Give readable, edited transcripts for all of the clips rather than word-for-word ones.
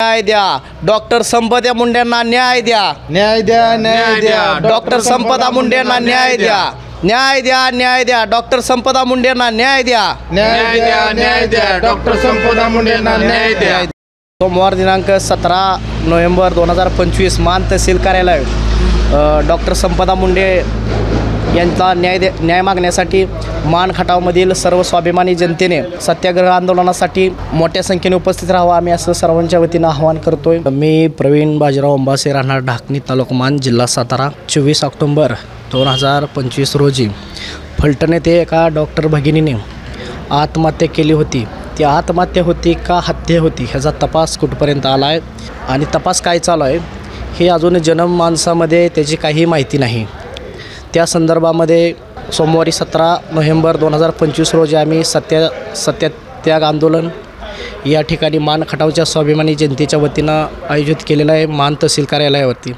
न्याय द्या डॉक्टर संपदा मुंडेंना न्याय द्या न्याय द्या न्याय द्या डॉक्टर संपदा मुंडेंना न्याय द्या न्याय द्या न्याय द्या डॉक्टर संपदा मुंडेंना न्याय द्या न्याय द्या न्याय द्या डॉक्टर संपदा मुंडेंना न्याय द्या। सोमवार दिनांक 17 नोव्हेंबर 2025 मान तहसील कार्यालय डॉक्टर संपदा मुंडे यांचा न्याय मागण्यासाठी मान खटावमधील सर्व स्वाभिमानी जनतेने सत्याग्रह आंदोलनासाठी मोठ्या संख्येने उपस्थित राहावं आम्ही असं सर्वांच्या वतीनं आवाहन करतोय। मी प्रवीण बाजीराव अंबासे राहणार ढाकणी तालुका मान जिल्हा सातारा। 24 ऑक्टोबर 2025 रोजी फलटण येथे एका डॉक्टर भगिनीने आत्महत्या केली होती। ती आत्महत्या होती का हत्या होती ह्याचा तपास कुठपर्यंत आला आहे आणि तपास काय चालू आहे हे अजून जन्म माणसामध्ये त्याची काही माहिती नाही। त्या संदर्भामध्ये सोमवारी 17 नोव्हेंबर 2025 रोजी आम्ही सत्यात्याग आंदोलन या ठिकाणी मान खटावच्या स्वाभिमानी जनतेच्या वतीनं आयोजित केलेलं आहे मान तहसील कार्यालयावरती।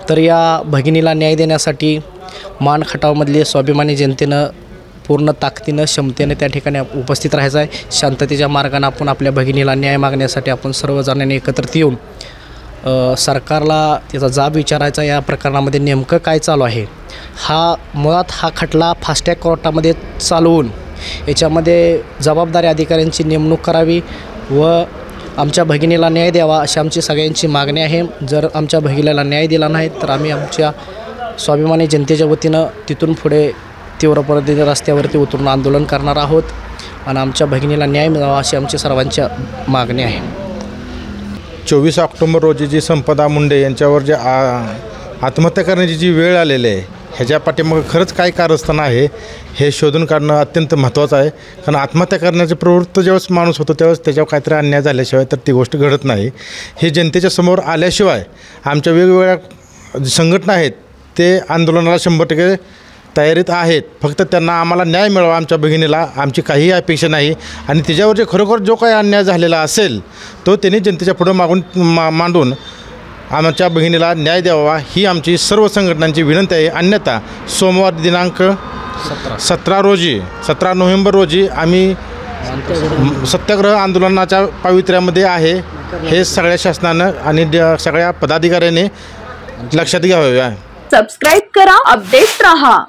तर या भगिनीला न्याय देण्यासाठी मान खटावमधले स्वाभिमानी जनतेनं पूर्ण ताकदीनं क्षमतेने त्या ठिकाणी उपस्थित राहायचं आहे। शांततेच्या मार्गाने आपण आपल्या भगिनीला न्याय मागण्यासाठी आपण सर्वजणांनी एकत्रित येऊन सरकारला त्याचा जाब विचारायचा। या प्रकरणामध्ये नेमकं काय चालू आहे मुळात हा खटला फास्ट ट्रॅक कोर्टामध्ये चालवून याच्यामध्ये जबाबदारी अधिकाऱ्यांची नेमणूक करावी व आमच्या भगिनीला न्याय द्यावा अशी आमची सगळ्यांची मागणी आहे। जर आमच्या भगिनीला न्याय दिला नाही तर आम्ही आमच्या स्वाभिमानी जनतेच्या वतीनं तिथून पुढे तीव्र पद्धतीने रस्त्यावरती उतरून आंदोलन करणार आहोत आणि आमच्या भगिनीला न्याय मिळावा अशी आमची सर्वांच्या मागणी आहे। 24 ऑक्टोबर रोजी जी संपदा मुंडे यांच्यावर जे आत्महत्या करण्याची जी वेळ आलेली आहे ह्याच्या पाठीमागे खरंच काय कारस्थान आहे हे शोधून काढणं अत्यंत महत्त्वाचं आहे। कारण आत्महत्या करण्याचे प्रवृत्त ज्यावेळेस माणूस होतो त्यावेळेस त्याच्यावर काहीतरी अन्याय झाल्याशिवाय तर ती गोष्ट घडत नाही। हे जनतेच्या समोर आल्याशिवाय आमच्या वेगवेगळ्या संघटना आहेत ते आंदोलनाला 100% तयारीत आहेत। फक्त त्यांना आम्हाला न्याय मिळावा आमच्या भगिनीला आमची काहीही अपेक्षा नाही आणि तिच्यावर जे खरोखर जो काही अन्याय झालेला असेल तो त्यांनी जनतेच्या पुढं मांडून आमच्या भगिनीला न्याय द्यावा ही आमची सर्व संघटनांची विनंती आहे। अन्यथा सोमवार दिनांक 17 नोव्हेंबर रोजी आम्ही सत्याग्रह आंदोलनाच्या पावित्र्यामध्ये आहे हे सगळ्या शासनानं आणि सगळ्या पदाधिकाऱ्यांनी लक्षात घ्यावे। सबस्क्राइब करा, अपडेट रहा।